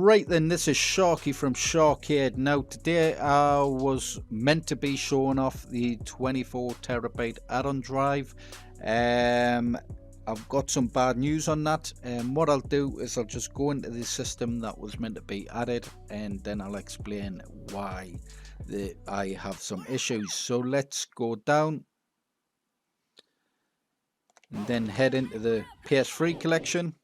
Right then, this is Sharky from SHAR-KADE. Now today I was meant to be showing off the 24TB add-on drive. I've got some bad news on that, and what I'll do is I'll just go into the system that was meant to be added, and then I'll explain why I have some issues. So let's go down and then head into the PS3 collection.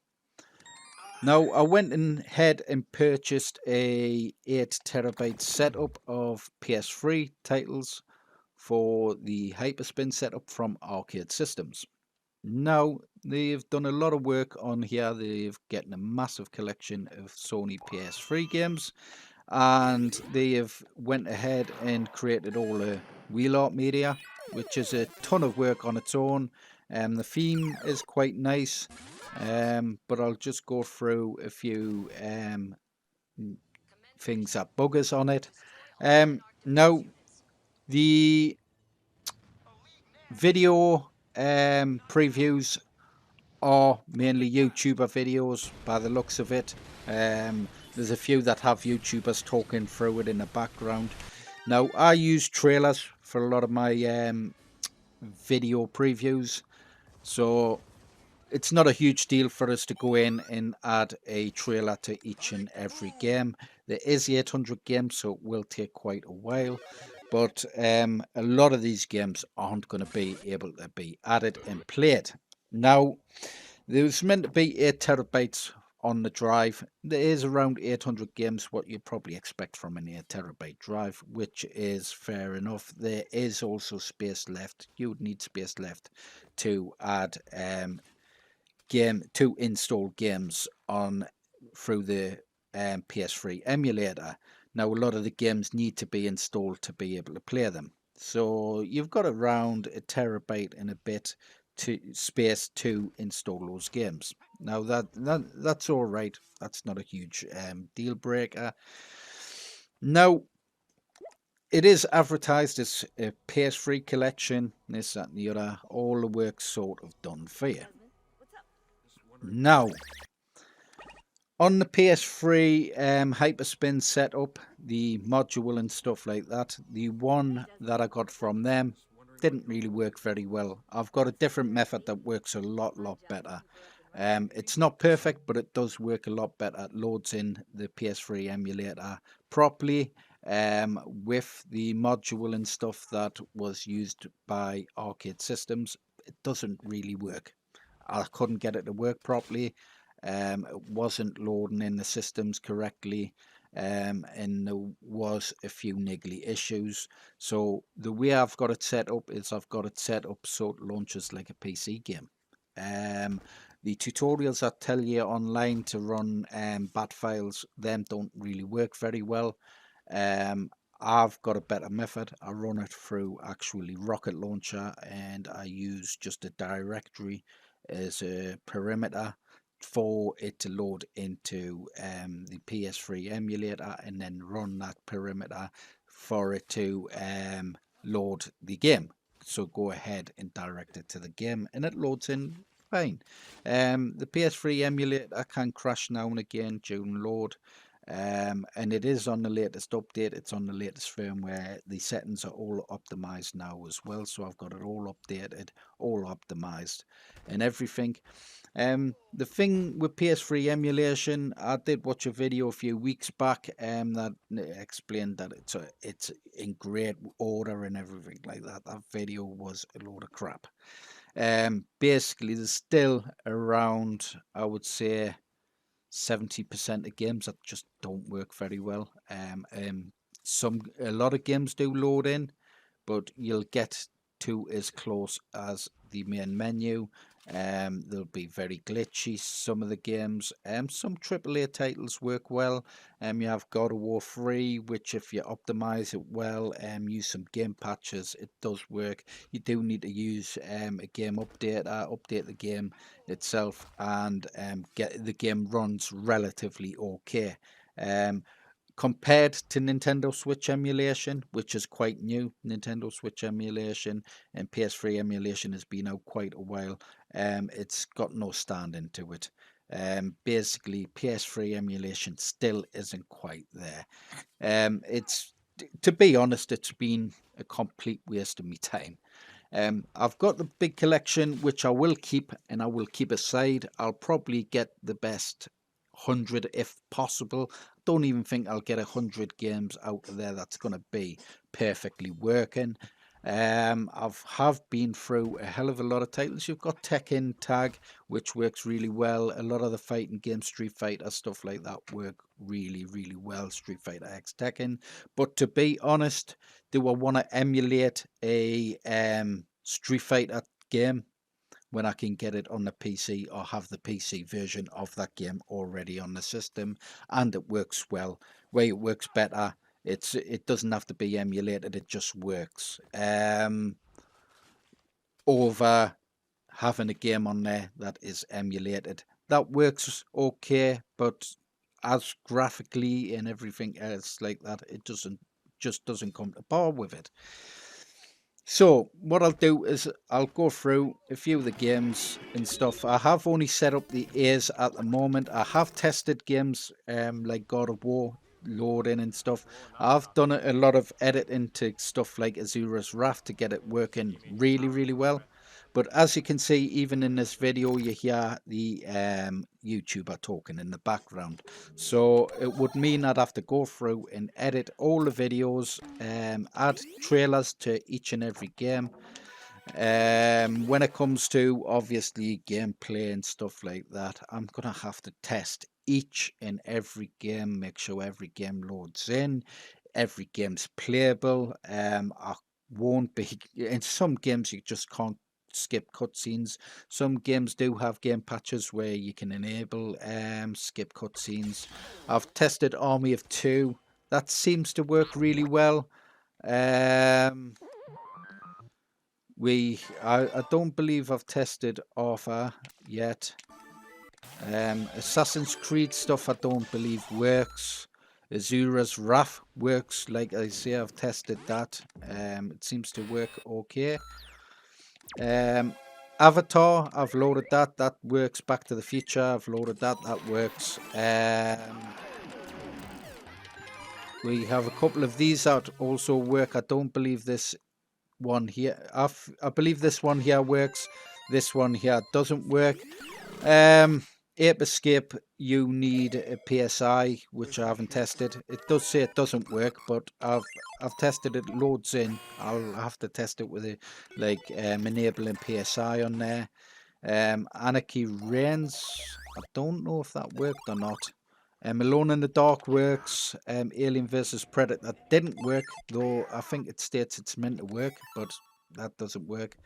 Now I went ahead and purchased a 8TB setup of PS3 titles for the Hyperspin setup from Arcade Systems. Now they've done a lot of work on here. They've gotten a massive collection of Sony PS3 games, and they have went ahead and created all the wheel art media, which is a ton of work on its own. The theme is quite nice, but I'll just go through a few things that bug us on it. Now the video previews are mainly YouTuber videos by the looks of it. There's a few that have YouTubers talking through it in the background. Now I use trailers for a lot of my video previews, so it's not a huge deal for us to go in and add a trailer to each and every game. There is 800 games, so it will take quite a while, but a lot of these games aren't going to be able to be added and played. Now there's meant to be 8TB on the drive. There is around 800 games, what you probably expect from an 8TB drive, which is fair enough. There is also space left. You would need space left to add to install games on through the PS3 emulator. Now a lot of the games need to be installed to be able to play them. So you've got around 1TB and a bit to space to install those games. Now that's all right. That's not a huge deal breaker. Now it is advertised as a PS3 collection, this, that and the other. All the work's sort of done for you. Now on the PS3 Hyperspin setup, the module and stuff like that, the one that I got from them didn't really work very well. I've got a different method that works a lot better. It's not perfect, but it does work a lot better. It loads in the PS3 emulator properly with the module and stuff that was used by Arcade Systems. It doesn't really work. I couldn't get it to work properly. It wasn't loading in the systems correctly, and there was a few niggly issues. So the way I've got it set up is I've got it set up so it launches like a PC game. The tutorials that tell you online to run bat files, them don't really work very well. I've got a better method. I run it through actually Rocket Launcher, and I use just a directory as a perimeter for it to load into the PS3 emulator, and then run that perimeter for it to load the game. So go ahead and direct it to the game, and it loads in fine. The PS3 emulator can crash now and again during load. And it is on the latest update. It's on the latest firmware. The settings are all optimized now as well, so I've got it all updated, all optimized and everything. The thing with PS3 emulation, I did watch a video a few weeks back that explained that it's in great order and everything like that. That video was a load of crap. Basically there's still around, I would say, 70% of games that just don't work very well. A lot of games do load in, but you'll get to as close as the main menu. They'll be very glitchy, some of the games. Some AAA titles work well. You have God of War 3, which if you optimize it well, use some game patches, it does work. You do need to use a game update, update the game itself, and get the game runs relatively okay. Compared to Nintendo Switch emulation, which is quite new. Nintendo Switch emulation and PS3 emulation has been out quite a while. It's got no standing to it. Basically, PS3 emulation still isn't quite there. To be honest, it's been a complete waste of my time. I've got the big collection, which I will keep, and I will keep aside. I'll probably get the best 100 if possible. Don't even think I'll get 100 games out of there that's going to be perfectly working. Have been through a hell of a lot of titles. You've got Tekken Tag, which works really well. A lot of the fighting games, Street Fighter, stuff like that, work really, really well. Street Fighter X Tekken. But to be honest, do I want to emulate a Street Fighter game when I can get it on the PC or have the PC version of that game already on the system, and it works well? Where it works better, it doesn't have to be emulated, it just works. Over having a game on there that is emulated, that works okay, but as graphically and everything else like that, it just doesn't come to par with it. So what I'll do is I'll go through a few of the games and stuff. I have only set up the A's at the moment. I have tested games like God of War loading and stuff. I've done a lot of editing to stuff like Azura's Wrath to get it working really, really well. But as you can see, even in this video, you hear the YouTuber talking in the background. So it would mean I'd have to go through and edit all the videos, add trailers to each and every game. When it comes to obviously gameplay and stuff like that, I'm going to have to test each and every game, make sure every game loads in, every game's playable. I won't be, in some games you just can't skip cutscenes. Some games do have game patches where you can enable skip cutscenes. I've tested Army of Two. That seems to work really well. I don't believe I've tested Arthur yet. Assassin's Creed stuff I don't believe works. Azura's Wrath works, like I say, I've tested that. It seems to work okay. Avatar, I've loaded that. That works. Back to the Future, I've loaded that. That works. We have a couple of these that also work. I don't believe this one here. I believe this one here works. This one here doesn't work. Ape Escape, you need a PSI, which I haven't tested. It does say it doesn't work, but I've tested it. Loads in. I'll have to test it with enabling PSI on there. Anarchy Reigns, I don't know if that worked or not. Alone in the Dark works. Alien vs Predator didn't work, though I think it states it's meant to work, but that doesn't work.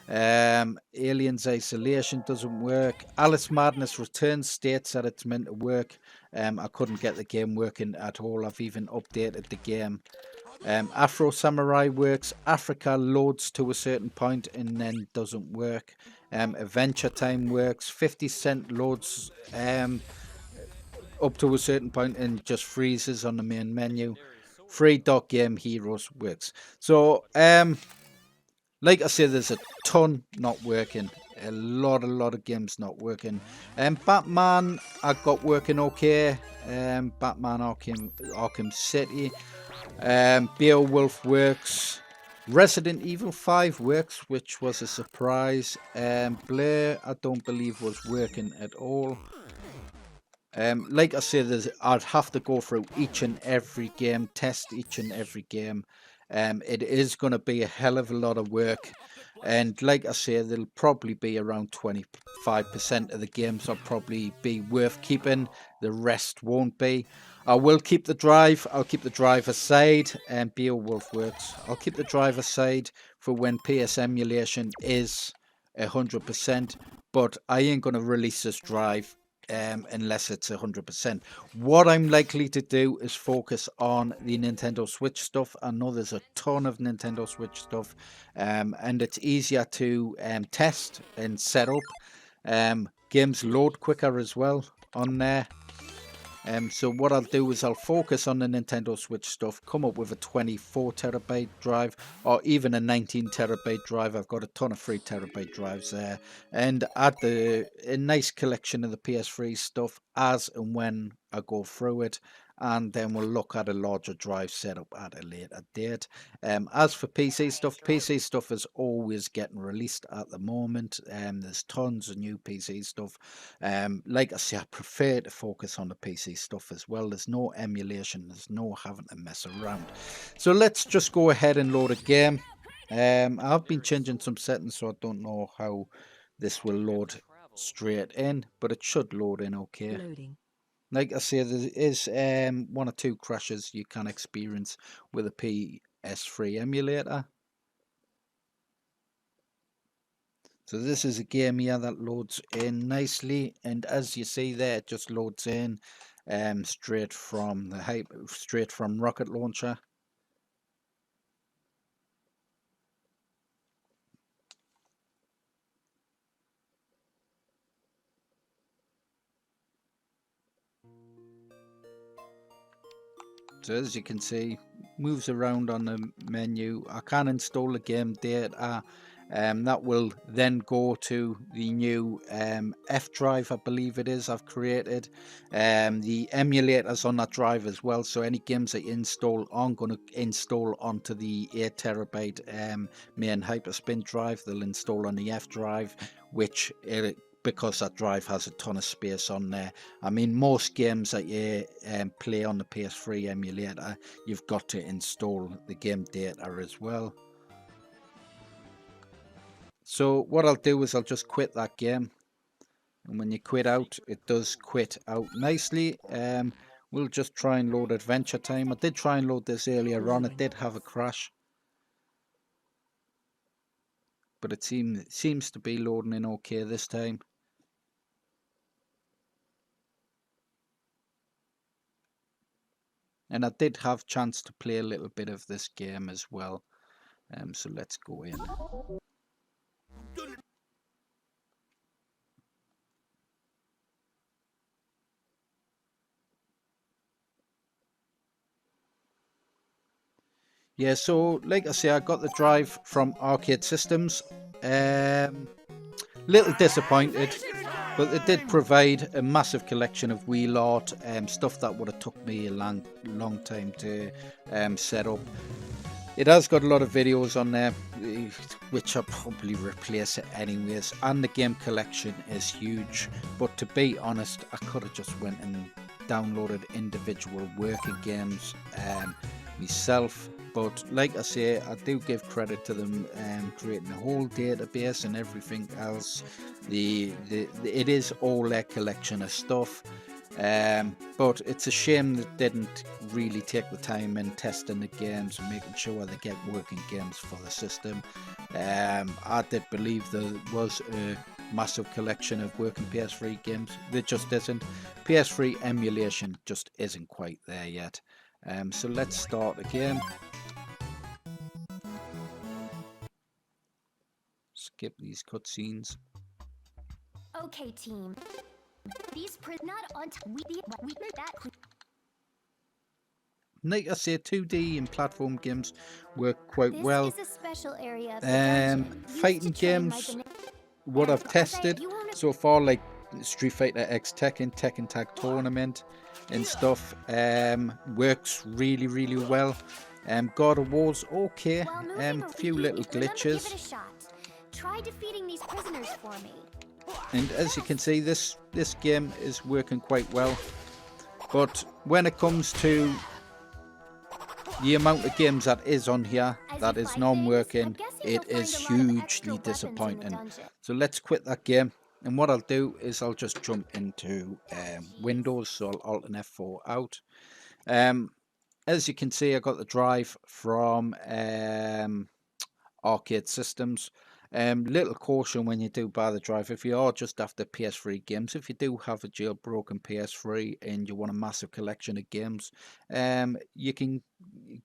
Aliens Isolation doesn't work. Alice Madness Returns states that it's meant to work. I couldn't get the game working at all. I've even updated the game. Afro Samurai works. Africa loads to a certain point and then doesn't work. Adventure Time works. 50 Cent loads up to a certain point and just freezes on the main menu. Free Dot Game Heroes works. So like I said, there's a ton not working. A lot of games not working. Batman I got working okay. Batman Arkham City. Beowulf works. Resident Evil 5 works, which was a surprise. Blair I don't believe was working at all. Like I said, I'd have to go through each and every game, test each and every game. It is going to be a hell of a lot of work. And like I say, there'll probably be around 25% of the games will probably be worth keeping. The rest won't be. I will keep the drive. I'll keep the drive aside. And Beowulf works. I'll keep the drive aside for when PS emulation is 100%. But I ain't going to release this drive unless it's 100%. What I'm likely to do is focus on the Nintendo Switch stuff. I know there's a ton of Nintendo Switch stuff, and it's easier to test and set up. Games load quicker as well on there. So what I'll do is I'll focus on the Nintendo Switch stuff, come up with a 24TB drive or even a 19TB drive. I've got a ton of 3TB drives there, and add a nice collection of the PS3 stuff as and when I go through it. And then we'll look at a larger drive setup at a later date. As for PC stuff is always getting released at the moment. There's tons of new PC stuff. Like I say, I prefer to focus on the PC stuff as well. There's no emulation, there's no having to mess around. So let's just go ahead and load a game. I've been changing some settings, so I don't know how this will load straight in, but it should load in okay. Loading. Like I say, there is one or two crashes you can experience with a PS3 emulator. So this is a game here that loads in nicely, and as you see there, it just loads in straight from Rocket Launcher. So as you can see, moves around on the menu. I can install the game data. That will then go to the new F drive, I believe it is, I've created. The emulators on that drive as well, so any games that you install aren't going to install onto the 8TB main Hyperspin drive. They'll install on the F drive, which because that drive has a ton of space on there. I mean, most games that you play on the PS3 emulator, you've got to install the game data as well. So what I'll do is I'll just quit that game, and when you quit out, it does quit out nicely. We'll just try and load Adventure Time. I did try and load this earlier on. It did have a crash, but it seems to be loading in okay this time. And I did have chance to play a little bit of this game as well. So let's go in. Yeah, so like I say, I got the drive from Arcade Systems. Little disappointed, but it did provide a massive collection of wheel art, stuff that would have took me a long time to set up. It has got a lot of videos on there, which I'll probably replace it anyways, and the game collection is huge. But to be honest, I could have just went and downloaded individual working games myself. But like I say, I do give credit to them creating a whole database and everything else. It is all their collection of stuff. But it's a shame that didn't really take the time in testing the games and making sure they get working games for the system. I did believe there was a massive collection of working PS3 games. There just isn't. PS3 emulation just isn't quite there yet. So let's start the game. Skip these cutscenes. Okay, team. These not on we that. Like I say, 2D and platform games work quite This well. is a special area of the dungeon. Fighting games, what I've tested so far, like Street Fighter X Tekken Tag Tournament and stuff, works really well. God of War's okay, few little glitches. Try defeating these prisoners for me. And as you can see, this game is working quite well. But when it comes to the amount of games that is on here that is non-working, it is hugely disappointing. So let's quit that game. And what I'll do is I'll just jump into Windows, so I'll Alt and F4 out. As you can see, I got the drive from Arcade Systems. Little caution when you do buy the drive, if you are just after PS3 games, if you do have a jailbroken PS3 and you want a massive collection of games, you can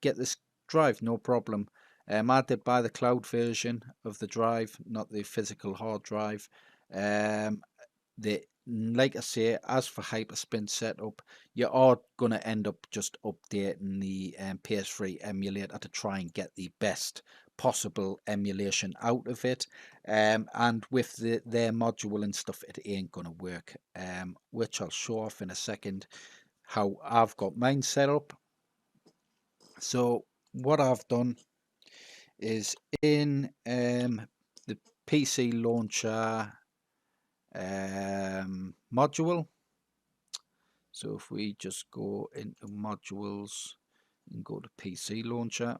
get this drive, no problem. I did buy the cloud version of the drive, not the physical hard drive. The like I say, as for Hyperspin setup, you are going to end up just updating the PS3 emulator to try and get the best possible emulation out of it. And with their module and stuff, it ain't going to work, which I'll show off in a second how I've got mine set up. So what I've done is in the PC launcher module. So if we just go into modules and go to PC launcher,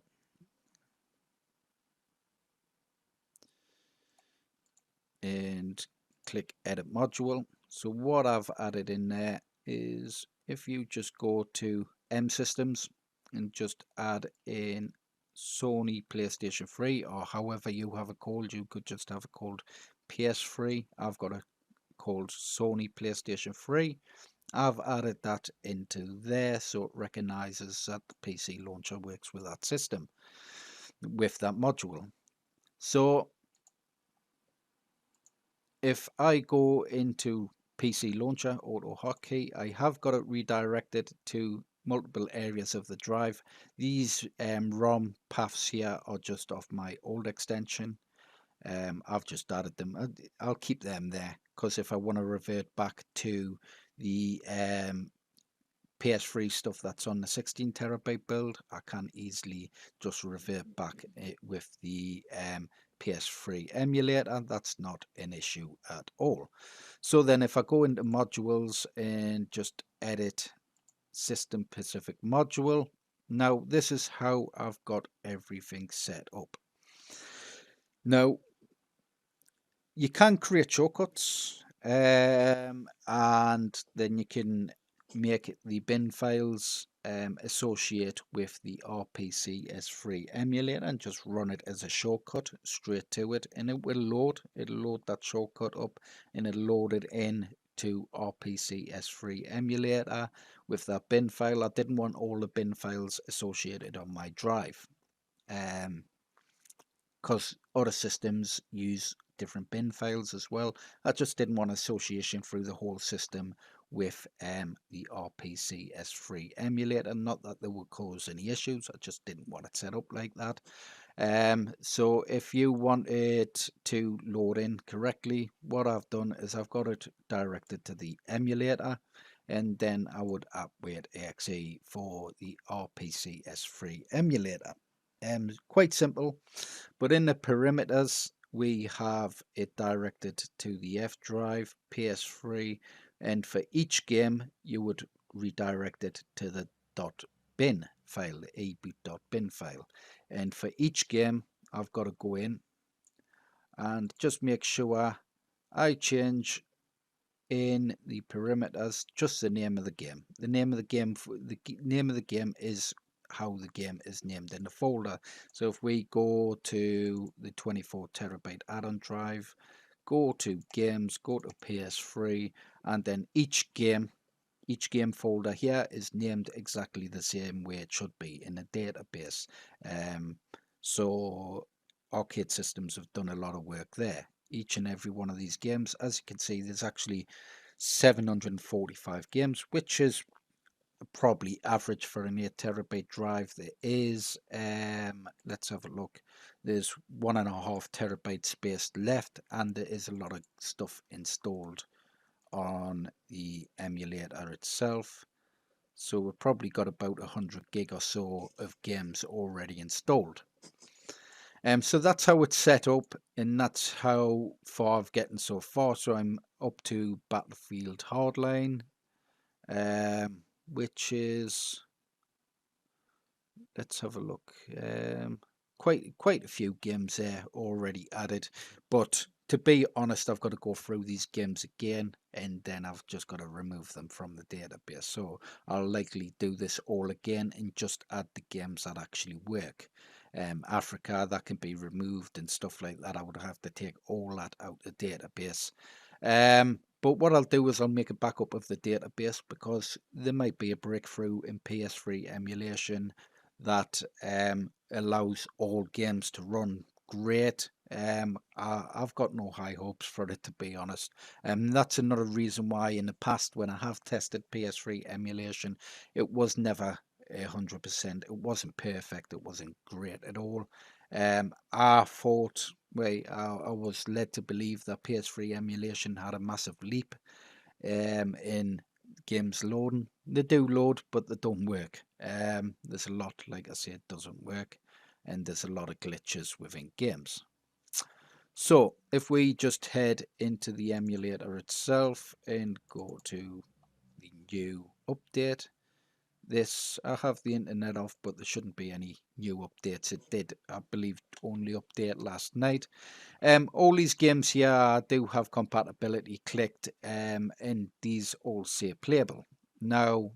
and click edit module. So what I've added in there is, if you just go to M Systems and just add in Sony PlayStation 3, or however you have it called, you could just have it called PS3. I've got it called Sony PlayStation 3. I've added that into there so it recognizes that the PC launcher works with that system, with that module. So if I go into PC launcher auto hotkey, I have got it redirected to multiple areas of the drive. These ROM paths here are just off my old extension. I've just added them. I'll keep them there because if I want to revert back to the PS3 stuff that's on the 16 terabyte build, I can easily just revert back with the PS3 emulator. That's not an issue at all. So then if I go into modules and just edit system specific module, now this is how I've got everything set up. Now you can create shortcuts, and then you can make the bin files associate with the RPCS3 emulator and just run it as a shortcut straight to it, and it will load. It'll load that shortcut up and it'll load it in to RPCS3 emulator with that bin file. I didn't want all the bin files associated on my drive, because other systems use different bin files as well. I just didn't want association through the whole system with the RPCS3 emulator. Not that they would cause any issues, I just didn't want it set up like that. So if you want it to load in correctly, what I've done is I've got it directed to the emulator, and then I would wait exe for the RPCS3 emulator. Quite simple, but in the parameters we have it directed to the F drive, PS3, and for each game you would redirect it to the .bin file, the eboot.bin file. And for each game I've got to go in and just make sure I change in the parameters just the name of the game. The name of the game, is how the game is named in the folder. So if we go to the 24 terabyte add-on drive, go to games, go to PS3, and then each game folder here is named exactly the same way it should be in a database. So Arcade Systems have done a lot of work there. Each and every one of these games, as you can see, there's actually 745 games, which is probably average for an 8 terabyte drive. There is, let's have a look, there's 1.5 terabyte space left, and there is a lot of stuff installed on the emulator itself. So we've probably got about 100 gig or so of games already installed. So that's how it's set up, and that's how far I've gotten so far. So I'm up to Battlefield Hardline, which is, let's have a look, quite a few games there already added. But to be honest, I've got to go through these games again, and then I've just got to remove them from the database. So I'll likely do this all again and just add the games that actually work. Africa, that can be removed and stuff like that. I would have to take all that out of the database. But what I'll do is I'll make a backup of the database, because there might be a breakthrough in PS3 emulation that allows all games to run great I've got no high hopes for it, to be honest. That's another reason why in the past, when I have tested PS3 emulation, it was never 100%. It wasn't perfect. It wasn't great at all. I thought, I was led to believe that PS3 emulation had a massive leap in games loading. They do load, but they don't work. There's a lot, like I said, doesn't work, and there's a lot of glitches within games. So if we just head into the emulator itself and go to the new update, this, I have the internet off, but there shouldn't be any new updates. It did, I believe, only update last night. All these games here do have compatibility clicked, and these all say playable. Now,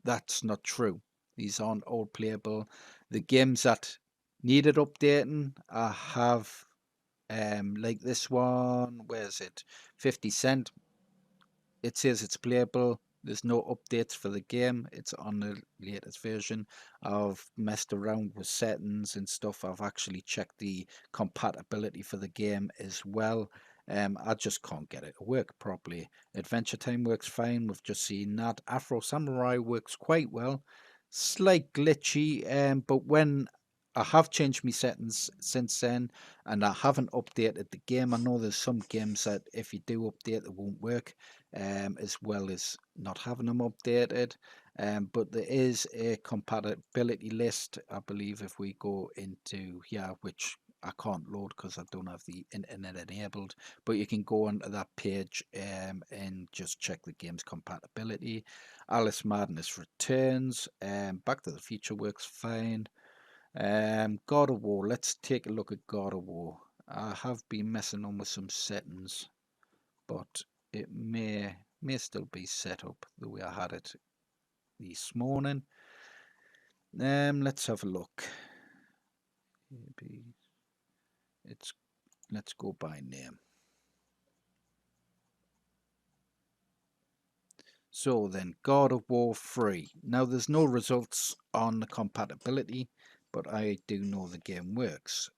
that's not true. These aren't all playable. The games that needed updating, I have, like this one, where is it? 50 Cent. It says it's playable. There's no updates for the game. It's on the latest version. I've messed around with settings and stuff. I've actually checked the compatibility for the game as well. I just can't get it to work properly. Adventure Time works fine. We've just seen that. Afro Samurai works quite well. Slight glitchy, but when I have changed my settings since then, and I haven't updated the game. I know there's some games that if you do update, it won't work, as well as not having them updated. But there is a compatibility list, I believe, if we go into here, which I can't load because I don't have the internet enabled, but you can go onto that page and just check the game's compatibility. Alice Madness Returns, Back to the Future works fine. God of War, let's take a look at God of War. I have been messing on with some settings, but it may still be set up the way I had it this morning. Let's have a look. Maybe let's go by name. So then, God of War 3. Now there's no results on the compatibility, but I do know the game works.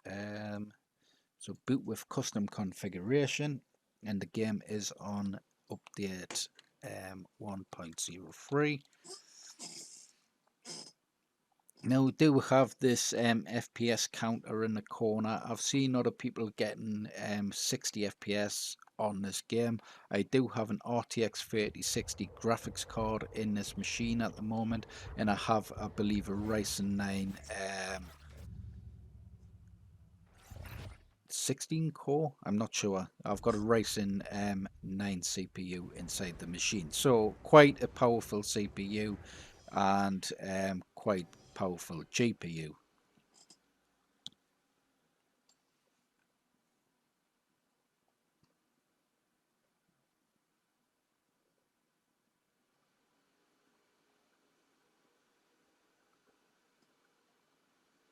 So boot with custom configuration, and the game is on update 1.03. Now we do have this FPS counter in the corner. I've seen other people getting 60 FPS on this game. I do have an RTX 3060 graphics card in this machine at the moment, and I have, I believe, a Ryzen 9 16 core. I'm not sure. I've got a Ryzen 9 CPU inside the machine, so quite a powerful CPU and quite powerful GPU.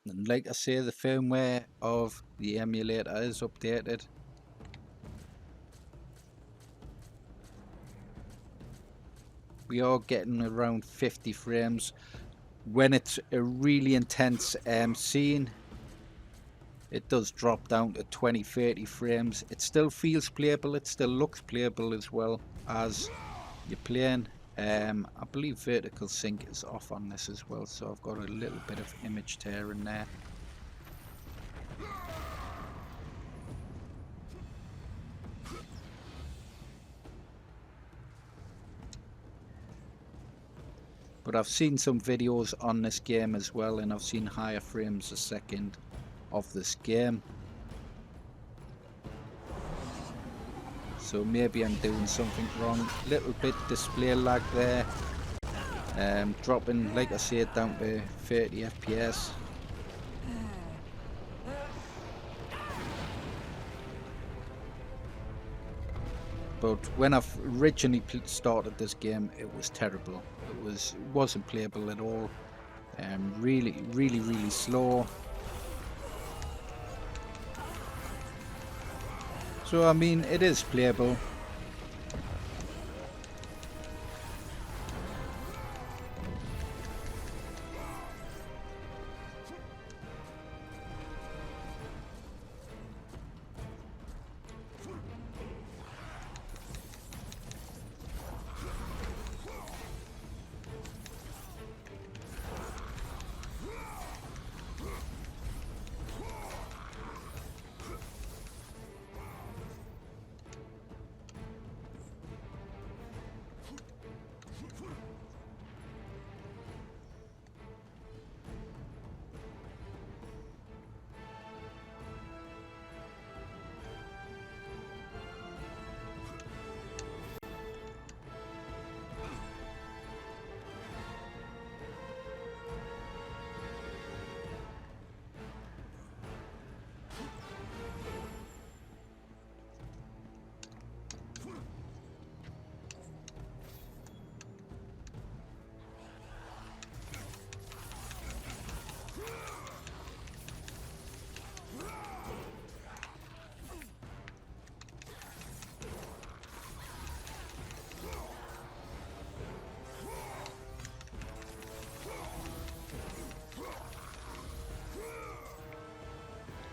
And like I say, the firmware of the emulator is updated. We are getting around 50 frames. When it's a really intense scene, it does drop down to 20-30 frames. It still feels playable. It still looks playable as well as you're playing. I believe vertical sync is off on this as well, so I've got a little bit of image tear in there. But I've seen some videos on this game as well, and I've seen higher frames a second of this game. So maybe I'm doing something wrong. Little bit display lag there. Dropping, like I said, down to 30 FPS. But when I originally started this game, it was terrible. It wasn't playable at all. Really slow. So I mean, it is playable.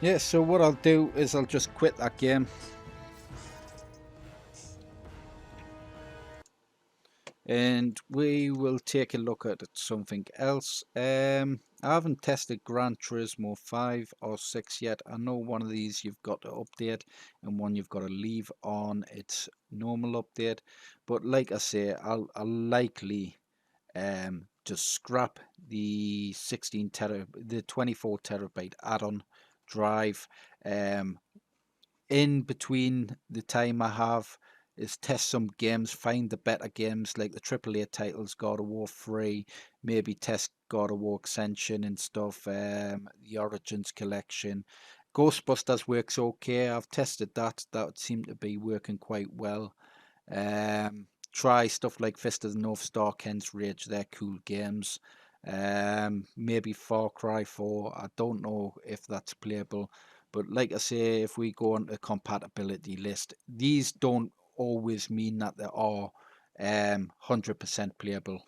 Yeah, so what I'll do is I'll just quit that game. And we will take a look at something else. I haven't tested Gran Turismo 5 or 6 yet. I know one of these you've got to update and one you've got to leave on its normal update. But like I say, I'll likely just scrap the 24 terabyte add-on drive. In between the time I have is test some games, find the better games like the AAA titles, God of War 3, maybe test God of War Ascension and stuff, the Origins collection. Ghostbusters works okay. I've tested that. That seemed to be working quite well. Try stuff like Fist of the North Star, Ken's Rage, they're cool games. Maybe Far Cry 4, I don't know if that's playable. But like I say, if we go on the compatibility list, these don't always mean that they are 100% playable.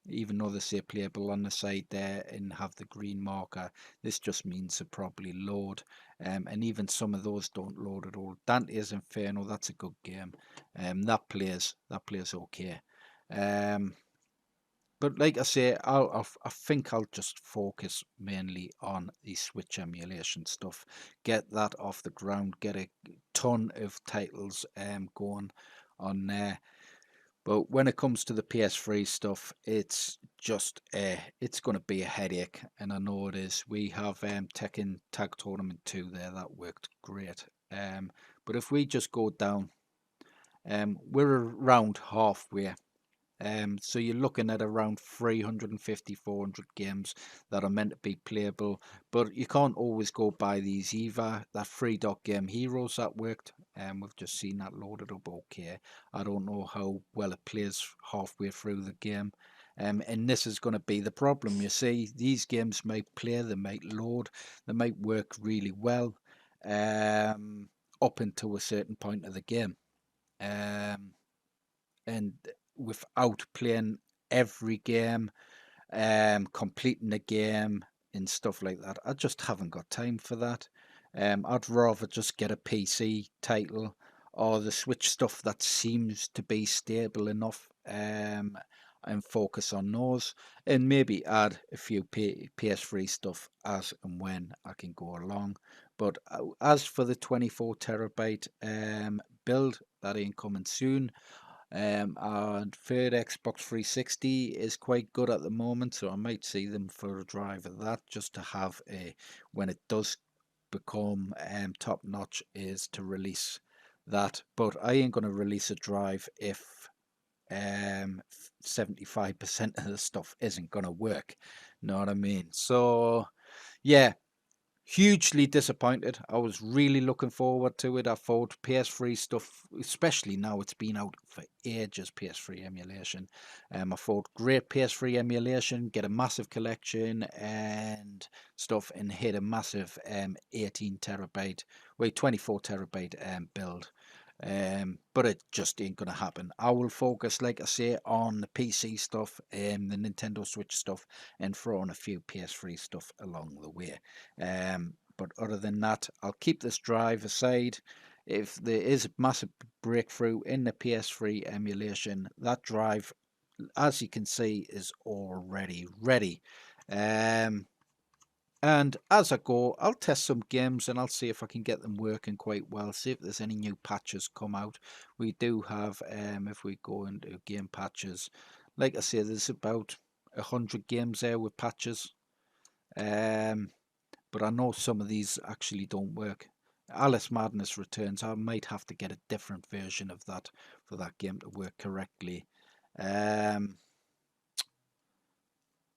Even though they say playable on the side there and have the green marker, this just means they probably load. And even some of those don't load at all. Dante's Inferno, that's a good game. That plays okay. But like I say, I think I'll just focus mainly on the Switch emulation stuff. Get that off the ground. Get a ton of titles going on there. But when it comes to the PS3 stuff, it's just it's going to be a headache, and I know it is. We have Tekken Tag Tournament 2 there that worked great. But if we just go down, we're around halfway. So you're looking at around 350, 400 games that are meant to be playable, but you can't always go by these either. That free dot game Heroes that worked, and we've just seen that loaded up okay. I don't know how well it plays halfway through the game. And this is going to be the problem. You see, these games might play, they might load, they might work really well up until a certain point of the game. Um, and without playing every game, completing the game and stuff like that. I just haven't got time for that. I'd rather just get a PC title or the Switch stuff that seems to be stable enough, and focus on those, and maybe add a few PS3 stuff as and when I can go along. But as for the 24 terabyte build, that ain't coming soon. Our third Xbox 360 is quite good at the moment, so I might see them for a drive of that just to have a, when it does become top notch, is to release that. But I ain't going to release a drive if 75% of the stuff isn't going to work. Know what I mean? So yeah, hugely disappointed. I was really looking forward to it. I thought PS3 stuff, especially now it's been out for ages, PS3 emulation. I thought great PS3 emulation, get a massive collection and stuff, and hit a massive 18 terabyte, wait, 24 terabyte build. But it just ain't gonna happen. I will focus, like I say, on the PC stuff, the Nintendo Switch stuff, and throw on a few PS3 stuff along the way. But other than that, I'll keep this drive aside. If there is a massive breakthrough in the PS3 emulation, that drive, as you can see, is already ready. And as I go, I'll test some games and I'll see if I can get them working quite well. See if there's any new patches come out. We do have, if we go into game patches, like I say, there's about 100 games there with patches. But I know some of these actually don't work. Alice Madness Returns, I might have to get a different version of that for that game to work correctly.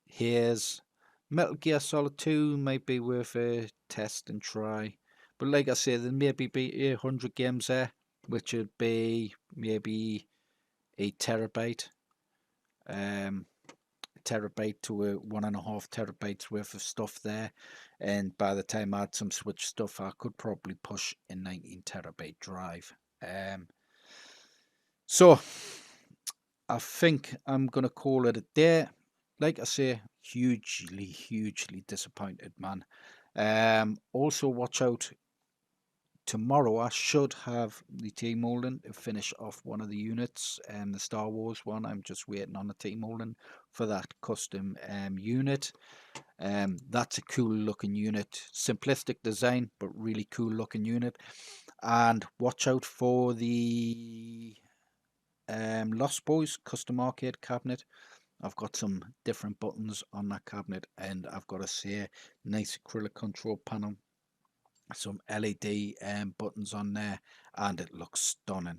Here's Metal Gear Solid 2, might be worth a test and try. But like I say, there maybe be 100 games there, which would be maybe a terabyte. Terabyte to a 1.5 terabytes worth of stuff there. And by the time I had some Switch stuff, I could probably push a 19 terabyte drive. So I think I'm going to call it a day. Like I say, hugely disappointed, man. Also watch out, tomorrow I should have the T-molding to finish off one of the units, and the Star Wars one. I'm just waiting on the T-molding for that custom unit. That's a cool looking unit, simplistic design but really cool looking unit. And watch out for the Lost Boys custom arcade cabinet. I've got some different buttons on that cabinet, and I've got to say, nice acrylic control panel, some LED buttons on there, and it looks stunning.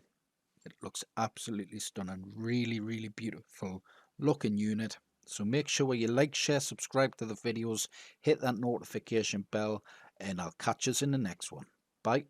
It looks absolutely stunning. Really, really beautiful looking unit. So make sure you like, share, subscribe to the videos, hit that notification bell, and I'll catch us in the next one. Bye.